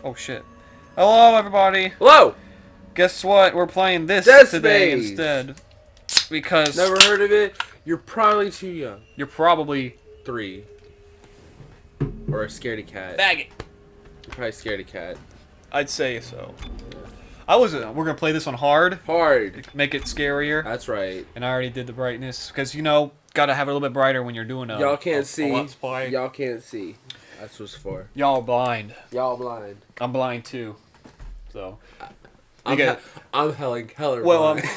Oh shit. Hello, everybody. Hello! Guess what? We're playing this Dead today Space. instead. Because Never heard of it? You're probably too young. you're probably 3. Or a scaredy cat. faggot. You're probably scaredy cat. I'd say so. We're gonna play this on hard, Hard. make it scarier, That's right. and I already did the brightness because gotta have it a little bit brighter when you're doing a. Y'all can't see. Let's play. Y'all can't see. That's what's for. Y'all are blind. Y'all blind. I'm blind too. So. I'm got- heller Well, blind.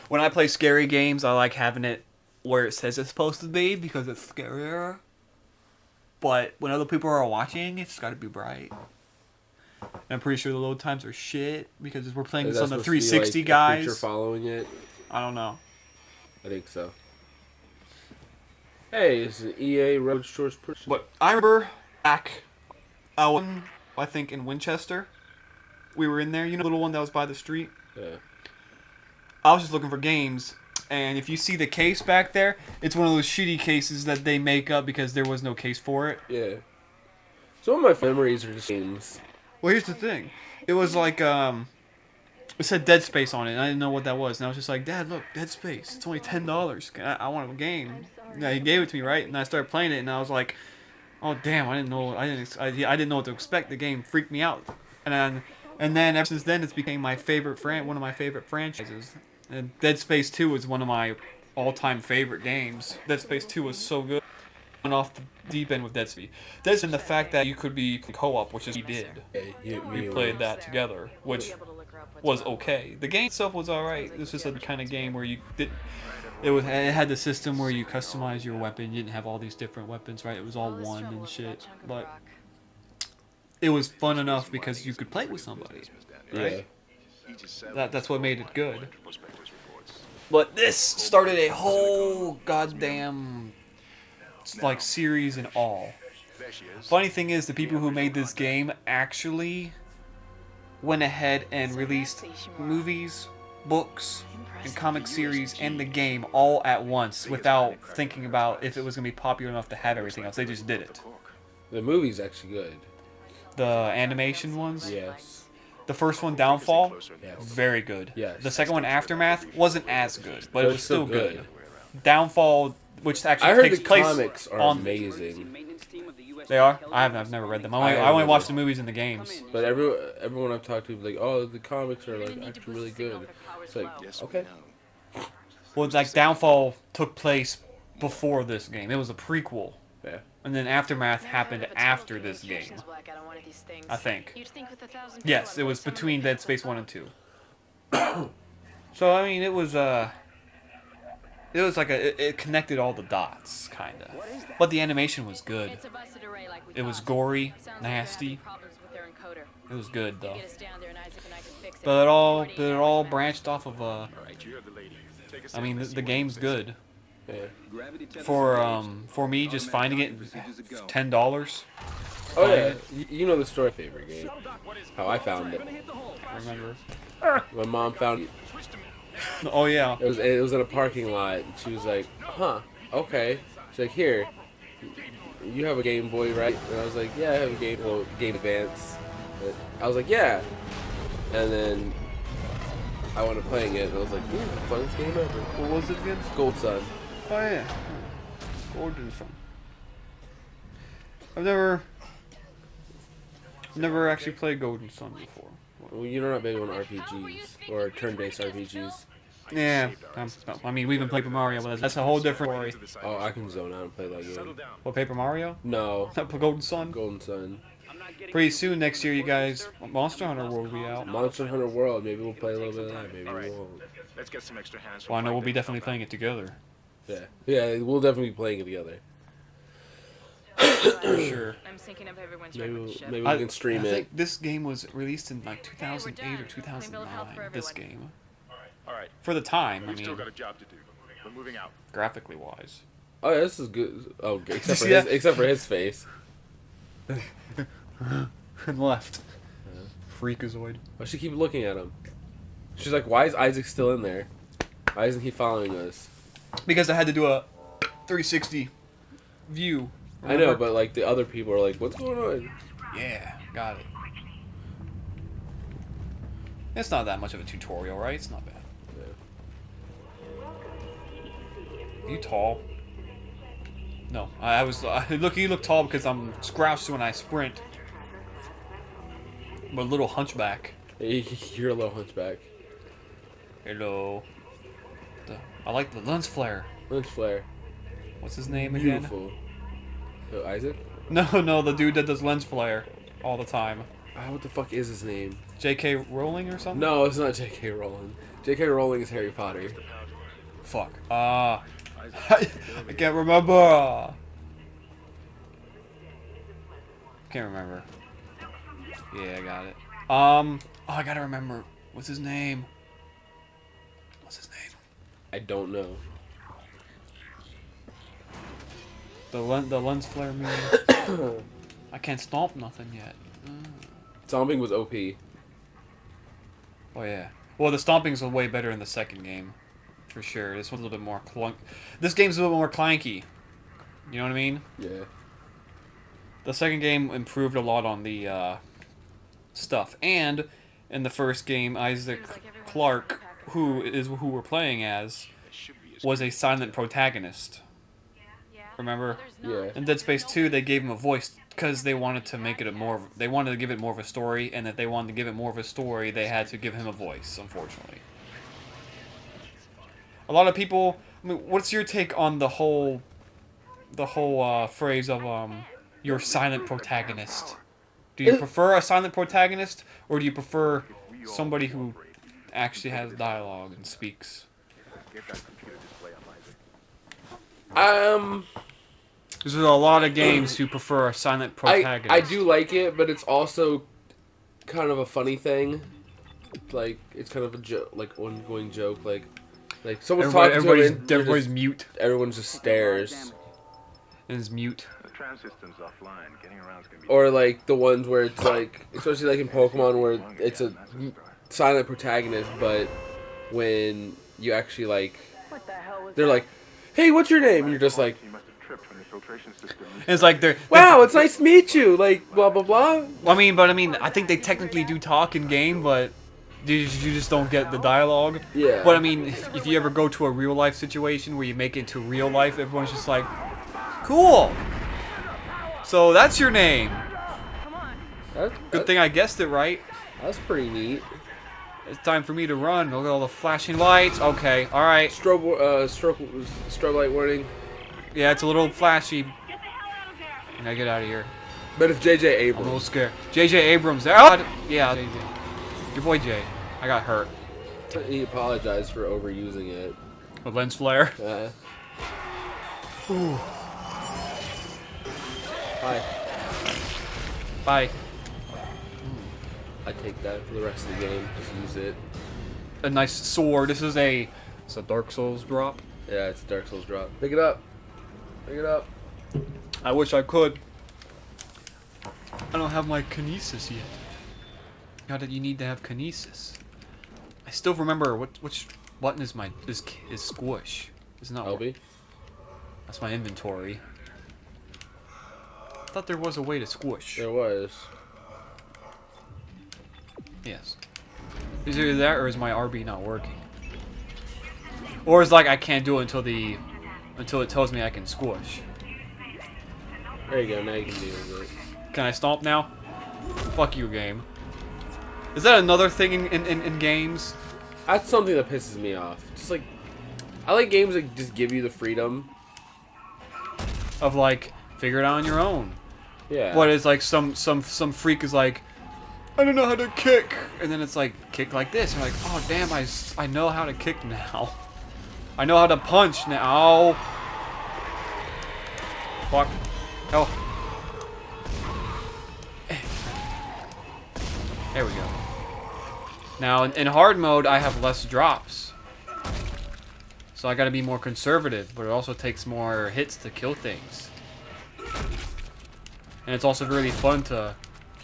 when I play scary games, I like having it where it says it's supposed to be because it's scarier. But when other people are watching, it's got to be bright. And I'm pretty sure the load times are shit because we're playing Is this that on the supposed to be, 360 like, a guys. creature following it? I don't know. I think so. Hey, it's an EA Road Shores push. But I remember back, I think in Winchester, we were in there. You know the little one that was by the street? Yeah. I was just looking for games. And if you see the case back there, it's one of those shitty cases that they make up because there was no case for it. Yeah. Some of my memories are just games. Well, here's the thing. It was like, it said Dead Space on it, and I didn't know what that was. And I was just like, Dad, look, Dead Space. It's only $10. I want a game. Yeah, he gave it to me, right? And I started playing it, and I was like, oh, damn, I didn't know what to expect. The game freaked me out. And then ever since then, it's became my favorite one of my favorite franchises. And Dead Space 2 was one of my all-time favorite games. Dead Space 2 was so good. Went off the deep end with Dead Space. Dead Space and the fact that you could be co-op, which is we did. We played that together, which was okay. The game itself was alright. It was just a kind of game where it had the system where you customize your weapon. You didn't have all these different weapons, right? It was all one and shit. But it was fun enough because you could play with somebody, right? Yeah. That's what made it good. But this started a whole goddamn series and all. Funny thing is, the people who made this game actually went ahead and released movies, books, and comic series and the game all at once without thinking about if it was going to be popular enough to have everything else. They just did it. The movie's actually good. The animation ones? Yes. The first one, Downfall, Yes. very good. Yes. The second one, Aftermath, wasn't as good, but it was still good. Downfall, which actually I heard takes the place comics are on... amazing. They are? I've never read them. I only watched the movies and the games. But everyone I've talked to is like, oh, the comics are like actually really good. It's like, okay. Well, like Downfall took place before this game. It was a prequel. Yeah. And then Aftermath happened after this game. I think. Yes, it was between Dead Space 1 and 2. So, I mean, it was like it connected all the dots, kinda. But the animation was good. It was gory, nasty. It was good, though. But it all branched off of, I mean, the game's good. Yeah. For me, just finding it $10. Oh yeah, you know the story. Favorite game. How I found it. I remember. My mom found it. Oh yeah. It was in a parking lot. And she was like, huh, okay. She's like, here, you have a Game Boy, right? And I was like, yeah, I have a Game Advance. And I was like, yeah. And then I went to playing it, and I was like, ooh, funnest game ever. What was it again? Gold Sun. Oh yeah. Golden Sun. I've never actually played Golden Sun before. Well, you're not big on RPGs or turn-based RPGs. Yeah, I mean, we've been playing Paper Mario, but that's a whole different story. Oh, I can zone out and play that game. What, Paper Mario? No, Golden Sun? Golden Sun. Pretty soon next year, you guys, Monster Hunter World will be out. Monster Hunter World. Maybe we'll play a little bit of that. Maybe we won't. Let's get some extra hands. Well, I know we'll be definitely playing it together. Yeah, we'll definitely be playing it together. For sure. I'm syncing up everyone's Maybe we can stream I it. think this game was released in like 2008 or 2009. This game. All right. For the time, I We've still mean, got a job to do. We're moving out. graphically wise. Oh, yeah, this is good. Oh, except for See that? except for his face. And left. Freakazoid. Why she keep looking at him? She's like, why is Isaac still in there? Why isn't he following us? Because I had to do a 360 view. I know, but like the other people are like, what's going on? Yeah, got it. It's not that much of a tutorial, right? It's not bad. Are you tall? No, I was. Look, you look tall because I'm scrouched when I sprint. I'm a little hunchback. You're a little hunchback. Hello. I like the lens flare. Lens flare. What's his name again? Beautiful. Oh, Isaac? No, the dude that does lens flare all the time. What the fuck is his name? J.K. Rowling or something? No, it's not J.K. Rowling. J.K. Rowling is Harry Potter. Fuck. I can't remember. Can't remember. Yeah, I got it. Oh, I gotta remember. What's his name? What's his name? I don't know. The lens flare man. I can't stomp nothing yet. Stomping was OP. Oh yeah. Well, the stompings are way better in the second game, for sure. This one's a little bit more clunk. This game's a little more clanky. You know what I mean? Yeah. The second game improved a lot on the stuff, and in the first game, Isaac Clarke, who we're playing as, was a silent protagonist. Remember? Yeah. In Dead Space 2, they gave him a voice because they wanted to make it they wanted to give it more of a story, and if they wanted to give it more of a story, they had to give him a voice, unfortunately. A lot of people, I mean, what's your take on the whole phrase of your silent protagonist? Do you prefer a silent protagonist, or do you prefer somebody who actually has dialogue and speaks? There's a lot of games who prefer a silent protagonist. I do like it, but it's also kind of a funny thing. Like, it's kind of a joke, like ongoing joke. Like someone's talking to him, everybody's mute. Everyone just stares. And is mute. The tram system's offline. Getting around's gonna be Or like the ones where it's like, especially like in Pokemon, where it's a silent protagonist, but when you actually like, they're like, "Hey, what's your name?" And you're just like, You must have tripped when the filtration system. And it's like they're "Wow, it's nice to meet you." Like blah blah blah. I mean, I think they technically do talk in game, but you just don't get the dialogue. Yeah. But I mean, if you ever go to a real life situation where you make it to real life, everyone's just like, "Cool. So that's your name. Good thing I guessed it right. That's pretty neat. It's time for me to run. Look at all the flashing lights. Okay, all right. Strobe light warning. Yeah, it's a little flashy. I gotta get out of here. But it's J.J. I'm a Abrams. little scared. J.J. Abrams there. Oh, yeah, JJ. Your boy Jay. I got hurt. He apologized for overusing it. With lens flare. Hi. Bye. I take that for the rest of the game. Just use it. A nice sword. It's a Dark Souls drop. Yeah, it's a Dark Souls drop. Pick it up. Pick it up. I wish I could. I don't have my kinesis yet. You need to have kinesis. I still remember which button is is squish. It's not LB? That's my inventory. I thought there was a way to squish. There was. Yes. Is either that or is my RB not working? Or it's like I can't do it until it tells me I can squish. There you go, now you can deal with it. Can I stomp now? Fuck you, game. Is that another thing in games? That's something that pisses me off. Just like, I like games that just give you the freedom. Of like, figure it out on your own. Yeah. What is like some freak is like, I don't know how to kick, and then it's like kick like this. You're like, oh damn, I know how to kick now. I know how to punch now. Fuck. Oh. There we go. Now in hard mode, I have less drops, so I got to be more conservative. But it also takes more hits to kill things, and it's also really fun to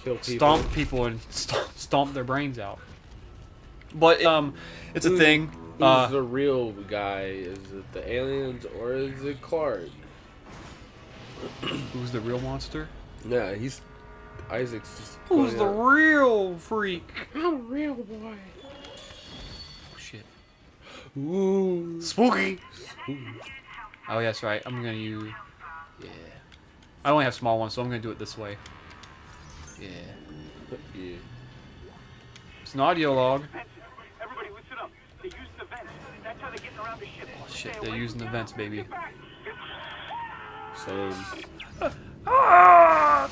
Kill people. stomp people and stomp their brains out. But it's a thing. Who's the real guy? Is it the aliens or is it Clark? Who's the real monster? Yeah, he's Isaac's just. Who's going the out. real freak? I'm a real boy. Oh, shit. Ooh. Spooky. Oh, yeah, that's right. I'm gonna use. Yeah. I only have small ones, so I'm gonna do it this way. Yeah. Yeah. It's an audio log. Everybody listen up. They're using the vents. That's how they're getting around the ship. Oh shit, they're using the vents, baby. Same. Ah!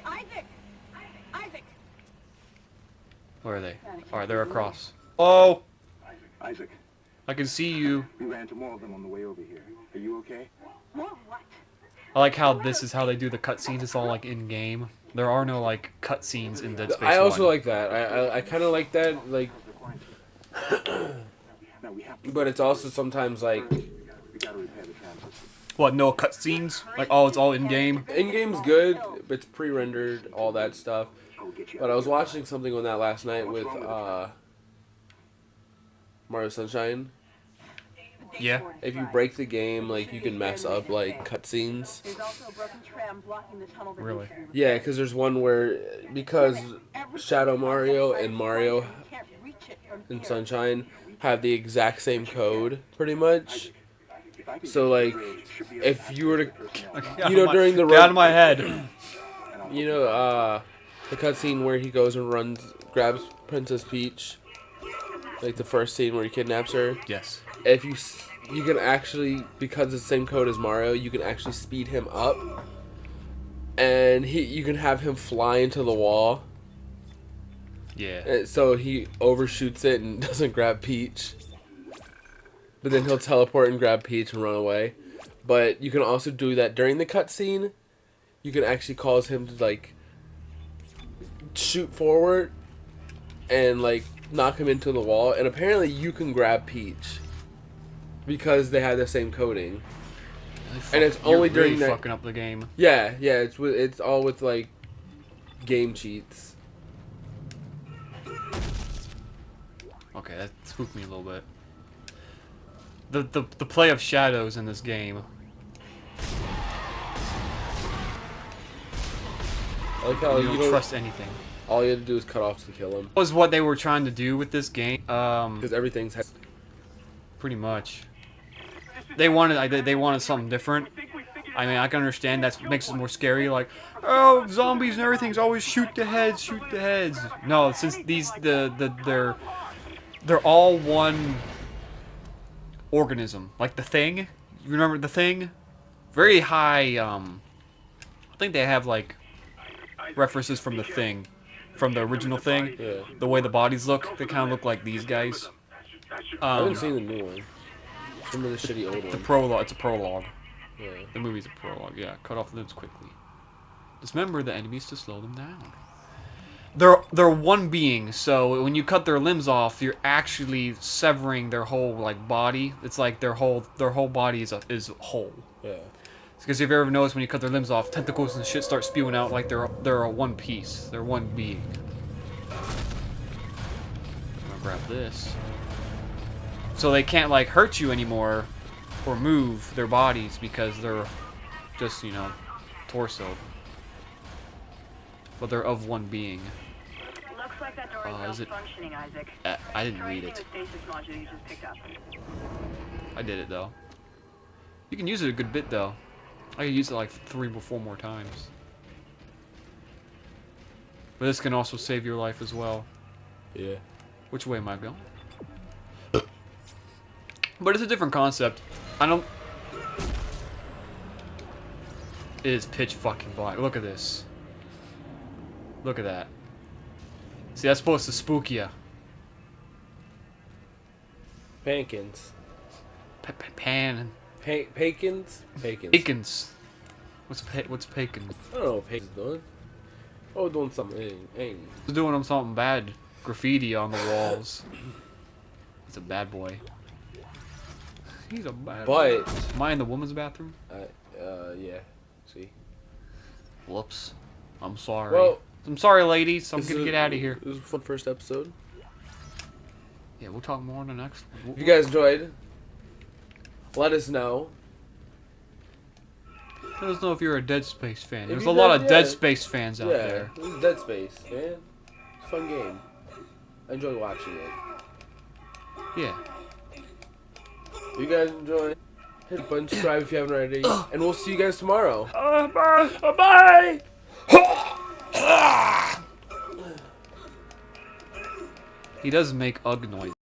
Isaac! Isaac! Where are they? Alright, they're across. Oh! Isaac, I can see you. we ran into more of them on the way over here. Are you okay? More what? I like how this is how they do the cutscenes. It's all like in game. There are no like cutscenes in Dead Space I also 1. like that. I kind of like that. Like, Now we have to. but it's also sometimes like We gotta repair the tram system. What? No cutscenes? Like oh, it's all in game. in game's good, but it's pre-rendered, all that stuff. I'll get you. But I was watching something on that last night with Mario Sunshine. Yeah. If you break the game, like you can mess up like cutscenes. There's also a broken tram blocking the tunnel. that Really? needs to be repaired. Yeah, because there's one where because Shadow Mario and Mario Can't reach it from and here. Sunshine have the exact same code, pretty much. If I can So get like, to the bridge, should be able if you were to, Get You know, out of my- during the get out run- of my head. you know, the cutscene where he goes and runs, grabs Princess Peach, like the first scene where he kidnaps her. Yes. If you can actually, because it's the same code as Mario, you can actually speed him up, and you can have him fly into the wall, Yeah. and so he overshoots it and doesn't grab Peach. But then he'll teleport and grab Peach and run away. But you can also do that during the cutscene. You can actually cause him to like shoot forward and like knock him into the wall. And apparently you can grab Peach because they have the same coding. And it's You're only during really that. fucking up the game. Yeah, it's all with like game cheats. Okay, that spooked me a little bit. The play of shadows in this game. I like how You don't trust anything. all you have to do is cut off to kill him Was what they were trying to do with this game. because everything's. Pretty much. They wanted something different. I mean, I can understand that makes it more scary. Like, oh, zombies and everything's always shoot the heads, shoot the heads. No, since they're all one organism. Like the Thing. You remember the Thing? Very high. I think they have like references from the Thing, from the original Thing. Yeah. The way the bodies look, they kind of look like these guys. I haven't seen the new one. Some of the shitty old The one. prologue. It's a prologue. Yeah. The movie's a prologue. Yeah, cut off limbs quickly. Dismember the enemies to slow them down. They're one being, so when you cut their limbs off, you're actually severing their whole like body. It's like their whole body is whole. Yeah. Because if you ever noticed when you cut their limbs off, tentacles and shit start spewing out like they're a one piece. They're one being. I'm gonna grab this. So they can't like hurt you anymore or move their bodies because they're just, you know, torso. But they're of one being. Looks like that door is it- functioning, Isaac. I didn't read Try it. using the stasis module you just picked up. I did it though. You can use it a good bit though. I could use it like 3 or 4 more times. But this can also save your life as well. Yeah. Which way am I going? But it's a different concept. I don't... It is pitch fucking black. Look at this. Look at that. See, that's supposed to spook you. Pankins. Pan... Pekins? Pekins. Pekins. What's Pekin? I don't know what Pekins doing. Oh, doing something. Hey. He's doing something bad. Graffiti on the walls. He's a bad boy. He's a bad boy. But, Am I in the woman's bathroom? yeah. See? Whoops. I'm sorry. Well, I'm sorry, ladies. I'm this gonna is- get out of here. This was a fun first episode. Yeah, we'll talk more in the next one. If you guys enjoyed, let us know. Let us know if you're a Dead Space fan. If There's you a lot of done, Dead yeah. Space fans out Yeah, there. this is Dead Space, man. It's a fun game. I enjoy watching it. Yeah. If you guys enjoy, hit a button, subscribe if you haven't already, and we'll see you guys tomorrow. Bye. He does make ugh noises.